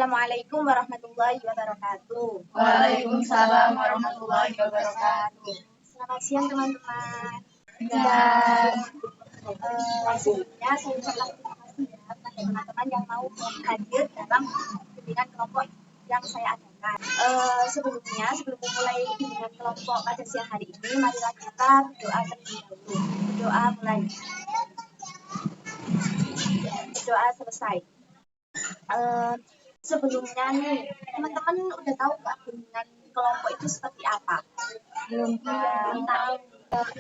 Assalamualaikum warahmatullahi wabarakatuh. Waalaikumsalam warahmatullahi wabarakatuh. Selamat siang teman-teman. Dan Sebelumnya saya ucapkan terima kasih ya kepada teman-teman yang mau hadir dalam bimbingan kelompok yang saya adakan. Sebelum memulai bimbingan kelompok pada siang hari ini, marilah kita berdoa terlebih dahulu. Berdoa mulai. Berdoa selesai. Sebelumnya nih, teman-teman udah tahu nggak bimbingan kelompok itu seperti apa? Belum tahu.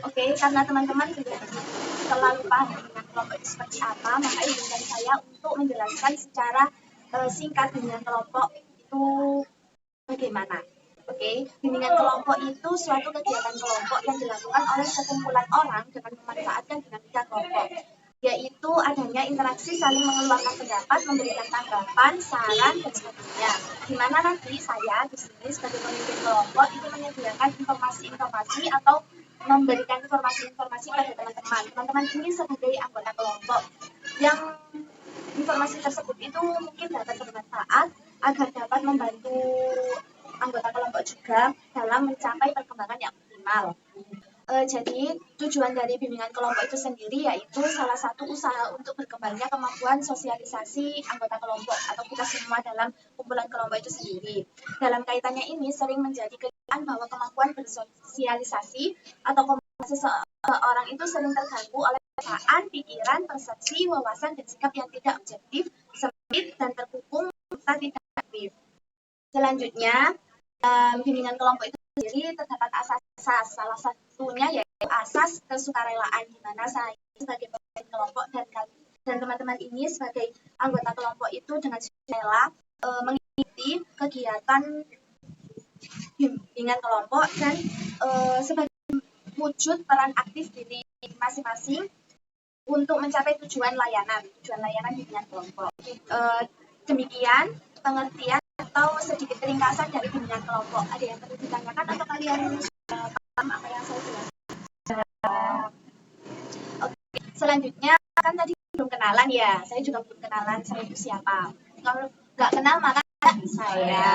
Oke, karena teman-teman belum terlalu paham bimbingan kelompok itu seperti apa, maka izinkan saya untuk menjelaskan secara singkat bimbingan kelompok itu bagaimana. Oke, bimbingan kelompok itu suatu kegiatan kelompok yang dilakukan oleh sekumpulan orang dengan memanfaatkan dinamika kelompok, yaitu adanya interaksi saling mengeluarkan pendapat, memberikan tanggapan, saran, dan sebagainya. Di mana nanti saya di sini sebagai pemimpin kelompok itu menyediakan informasi-informasi atau memberikan informasi-informasi pada teman-teman. Teman-teman ini sebagai anggota kelompok yang informasi tersebut itu mungkin dapat bermanfaat agar dapat membantu anggota kelompok juga dalam mencapai perkembangan yang optimal. Jadi tujuan dari bimbingan kelompok itu sendiri yaitu salah satu usaha untuk berkembangnya kemampuan sosialisasi anggota kelompok atau kita semua dalam kumpulan kelompok itu sendiri. Dalam kaitannya ini sering menjadi kenyataan bahwa kemampuan bersosialisasi atau komunikasi seseorang itu sering terganggu oleh perasaan, pikiran, persepsi, wawasan, dan sikap yang tidak objektif, sempit, dan terkungkung serta tidak aktif. Selanjutnya, bimbingan kelompok itu sendiri terdapat asas-asas, salah satunya yaitu asas kesukarelaan, di mana saya sebagai pemimpin kelompok dan teman-teman ini sebagai anggota kelompok itu dengan sukarela mengikuti kegiatan bimbingan kelompok dan sebagai wujud peran aktif diri masing-masing untuk mencapai tujuan layanan bimbingan kelompok. Demikian pengertian atau sedikit ringkasan dari bimbingan kelompok. Ada yang perlu ditanyakan atau kalian paham apa yang saya jelaskan? Oke. Selanjutnya kan tadi belum kenalan ya, saya juga belum kenalan saya itu siapa. Kalau nggak kenal maka saya.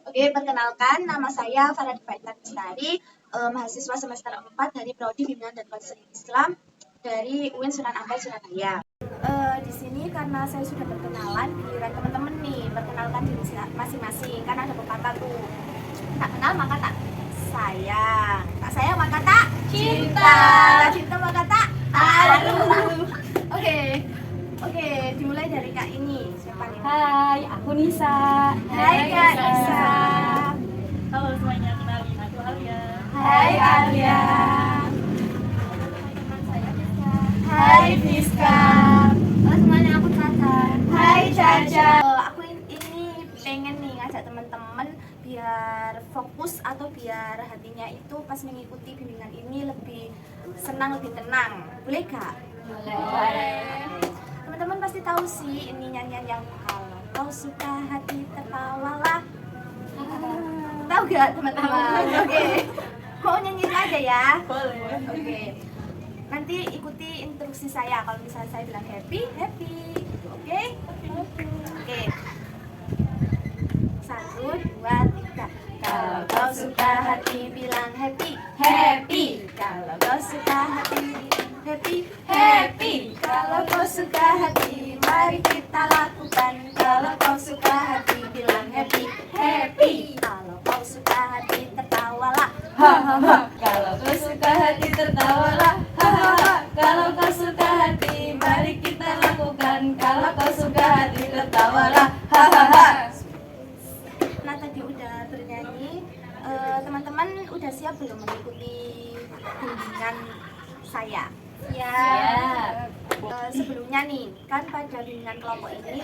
Oke, perkenalkan nama saya Farah Faitan Bestari, mahasiswa semester 4 dari Prodi Bimbingan dan Konseling Islam dari UIN Sunan Ampel Surabaya. Di sini karena saya sudah berkenalan, giliran teman-teman nih perkenalkan diri masing-masing. Karena ada pepatah tuh, tak kenal maka tak sayang, tak sayang maka tak cinta, tak cinta maka tak aduh. Oke, dimulai dari Kak ini. Siapa nih? Hai, aku Nisa. Hai Kak Nisa. Halo semuanya, kenalin aku Alia. Hai Alia. Hai Fiska. Halo semuanya, aku Caca. Hai Caca. Aku ini pengen nih ngajak teman-teman biar fokus atau biar hatinya itu pas mengikuti bimbingan ini lebih senang, lebih tenang. Boleh gak? Boleh. Teman-teman pasti tahu sih ini nyanyian yang kalau kau suka hati tertawalah. Tahu gak teman-teman? Oke. Mau nyanyiin aja ya? Boleh. Oke. Nanti ikuti instruksi saya. Kalau misalnya saya bilang happy, happy. Oke? Oke. 1, 2, 3. Kalau kau suka hati bilang happy, happy. Kalau kau suka hati bilang happy, happy. Kalau kau suka hati, mari kita lakukan. Kalau kau suka hati bilang happy, happy. Kalau kau suka hati tertawalah, Hahaha. Kalau kau suka hati tertawalah. Hahaha. Kalau kau suka hati, mari kita lakukan. Kalau kau suka hati tertawalah. Hahaha. Nah tadi udah bernyanyi, teman-teman udah siap belum mengikuti bimbingan saya? Siap. Sebelumnya nih, kan pada bimbingan kelompok ini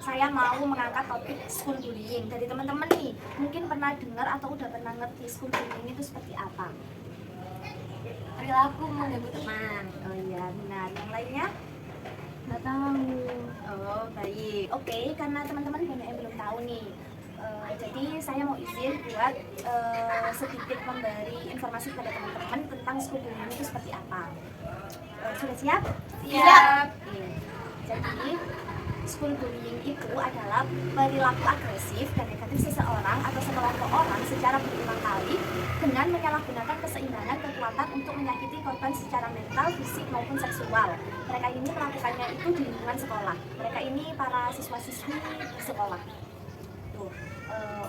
saya mau mengangkat topik school bullying. Dari teman-teman nih, mungkin pernah dengar atau udah pernah ngerti school bullying itu seperti apa? Perilaku mengganggu teman. Oh iya, benar. Yang lainnya? Nggak tahu. Oh baik. Oke, karena teman-teman banyak yang belum tahu nih. Jadi saya mau izin buat sedikit memberi informasi kepada teman-teman tentang school bullying itu seperti apa. Sudah siap? Siap. Oke. Jadi School bullying itu adalah perilaku agresif dan negatif seseorang atau sekelompok orang secara berulang kali dengan menyalahgunakan keseimbangan kekuatan untuk menyakiti korban secara mental, fisik maupun seksual. Mereka ini melakukannya itu di lingkungan sekolah. Mereka ini para siswa-siswi di sekolah. Tuh.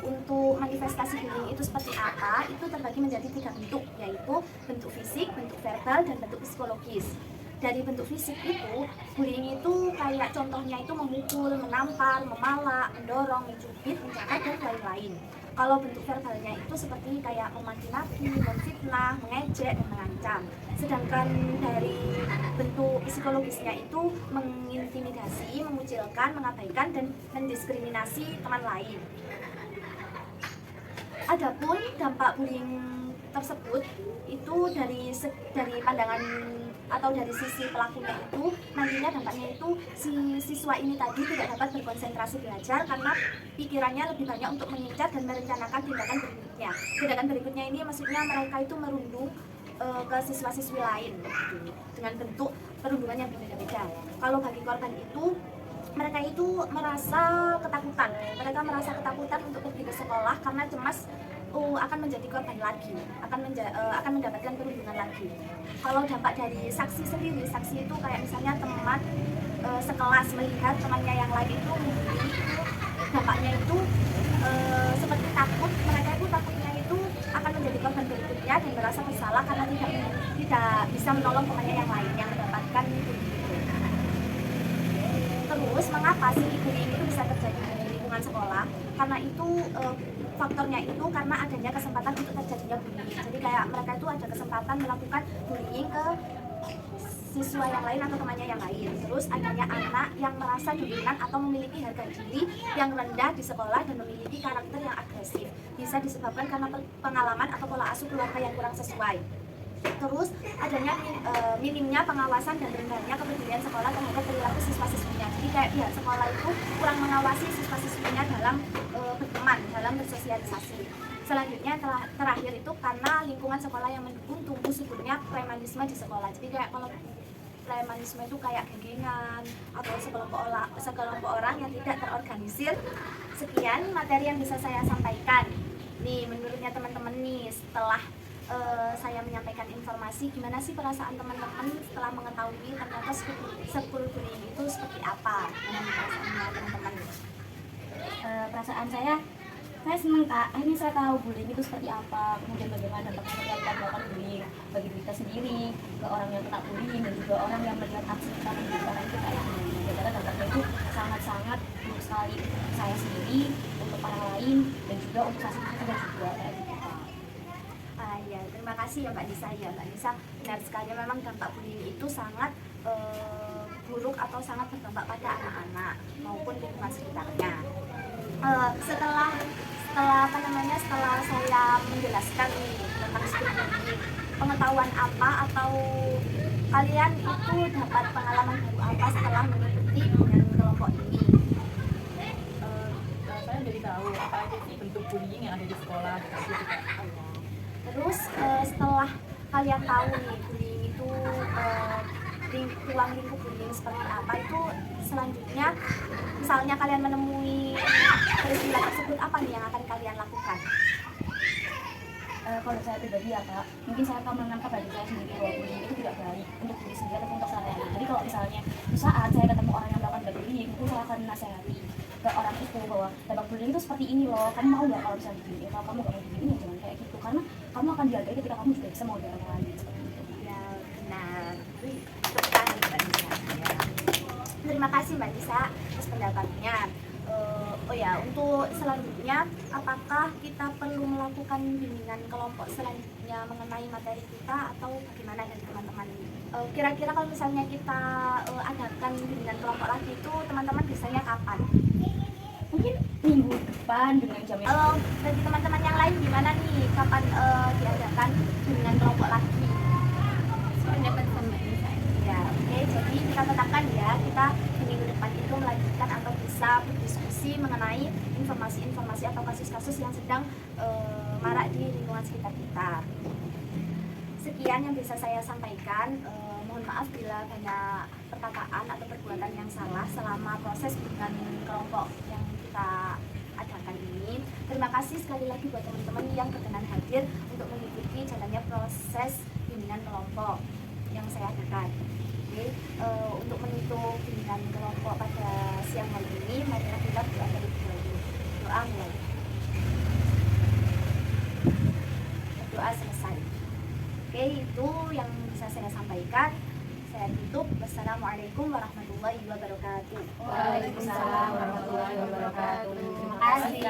Untuk manifestasi bullying itu seperti apa, itu terbagi menjadi 3 bentuk, yaitu bentuk fisik, bentuk verbal, dan bentuk psikologis. Dari bentuk fisik itu, bullying itu kayak contohnya itu memukul, menampar, memalak, mendorong, mencubit, mencatat, dan lain-lain. Kalau bentuk verbalnya itu seperti kayak memaki-maki, memfitnah, mengejek, dan mengancam. Sedangkan dari bentuk psikologisnya itu mengintimidasi, mengucilkan, mengabaikan, dan mendiskriminasi teman lain. Adapun dampak bullying tersebut itu dari pandangan atau dari sisi pelakunya itu, nantinya dampaknya itu si siswa ini tadi tidak dapat berkonsentrasi belajar karena pikirannya lebih banyak untuk mengincar dan merencanakan tindakan berikutnya. Tindakan berikutnya ini maksudnya mereka itu merundung ke siswa-siswi lain dengan bentuk perundungan yang berbeda-beda. Kalau bagi korban itu, mereka itu merasa ketakutan. Mereka merasa ketakutan untuk pergi ke sekolah karena cemas akan menjadi korban lagi, akan mendapatkan perundungan lagi. Kalau dampak dari saksi sendiri, saksi itu kayak misalnya teman sekelas melihat temannya yang lain itu membuli, dampaknya itu seperti takut. Mereka itu takutnya itu akan menjadi korban berikutnya dan merasa bersalah karena tidak bisa menolong temannya yang lain yang mendapatkan bullying itu. Terus mengapa sih bullying itu bisa terjadi di lingkungan sekolah? Karena itu faktornya itu karena adanya kesempatan untuk terjadinya bullying. Jadi kayak mereka itu ada kesempatan melakukan bullying ke siswa yang lain atau temannya yang lain. Terus adanya anak yang merasa dominan atau memiliki harga diri yang rendah di sekolah dan memiliki karakter yang agresif. Bisa disebabkan karena pengalaman atau pola asuh keluarga yang kurang sesuai. Terus adanya minimnya pengawasan dan rendahnya kepedulian sekolah terhadap perilaku siswa-siswinya. Jadi kayak pihak sekolah itu kurang mengawasi siswa-siswinya dalam berteman, dalam bersosialisasi. Selanjutnya terakhir itu karena lingkungan sekolah yang mendukung tumbuh suburnya premanisme di sekolah. Jadi kayak kalau premanisme itu kayak genggengan atau sekelompok orang yang tidak terorganisir. Sekian materi yang bisa saya sampaikan. Nih menurutnya teman-teman nih setelah saya menyampaikan informasi, gimana sih perasaan teman-teman setelah mengetahui ternyata school bullying itu seperti apa? Gimana perasaannya teman-teman? Perasaan saya senang Kak, akhirnya saya tahu bullying itu seperti apa, kemudian bagaimana dampak seperti apa melakukan bullying bagi diri kita sendiri, ke orang yang kena bullying, dan juga orang yang melihat aksi kita menjadi orang itu kayak gini. Karena dampaknya itu sangat-sangat buruk sekali untuk saya sendiri, untuk orang lain, dan juga untuk saya sendiri juga kayak gitu. Ya, terima kasih ya Mbak Nisa. Ya Mbak Nisa, benar sekali memang dampak bullying itu sangat buruk atau sangat berdampak pada anak-anak maupun lingkungan sekitarnya. Setelah saya menjelaskan tentang school bullying, pengetahuan apa atau kalian itu dapat pengalaman baru apa setelah mengikuti dengan kelompok ini? Saya jadi tahu apa aja sih bentuk bullying yang ada di sekolah. Terus setelah kalian tahu nih bullying itu ruang lingkup bullying seperti apa, itu selanjutnya misalnya kalian menemui peristiwa tersebut, apa nih yang akan kalian lakukan? Kalau saya pribadi ya Kak, mungkin saya akan menangkap bagi saya sendiri bahwa bullying itu tidak baik untuk diri sendiri ataupun untuk saya. Jadi kalau misalnya saat saya ketemu orang yang melakukan bullying, itu saya akan menasehati ke orang itu bahwa dampak bullying itu seperti ini loh, kamu mau nggak kalau misalnya begini? Kalau kamu nggak mau begini ya jangan kayak gitu, karena kamu akan dihargai ketika kamu juga bisa mau dari orang lain seperti itu. Ya benar, tepat Mbak Nisa. Ya. Terima kasih Mbak Nisa atas pendapatnya. Oh ya, untuk selanjutnya, apakah kita perlu melakukan bimbingan kelompok selanjutnya mengenai materi kita atau bagaimana dari teman-teman? Kira-kira kalau misalnya kita adakan bimbingan kelompok lagi itu, teman-teman biasanya kapan? Mungkin minggu depan dengan jam yang Bagi teman-teman yang lain gimana nih, kapan diadakan bimbingan kelompok lagi? pendapat sama saya. Ya, oke. Jadi kita tetapkan ya, kita di minggu depan itu melanjutkan atau bisa berdiskusi mengenai informasi-informasi atau kasus-kasus yang sedang marak di lingkungan sekitar kita. Sekian yang bisa saya sampaikan. Mohon maaf bila banyak perkataan atau perbuatan yang salah selama proses bimbingan kelompok yang kita adakan ini. Terima kasih sekali lagi buat teman-teman yang berkenan hadir untuk mengikuti jalannya proses bimbingan kelompok yang saya adakan. Oke, untuk menutup bimbingan kelompok pada siang hari ini, marilah kita berdoa terlebih dahulu. Doa mulai. Doa selesai. Oke, itu yang bisa saya sampaikan. Saya tutup. Wassalamualaikum warahmatullahi wabarakatuh. Waalaikumsalam warahmatullahi wabarakatuh. Terima kasih.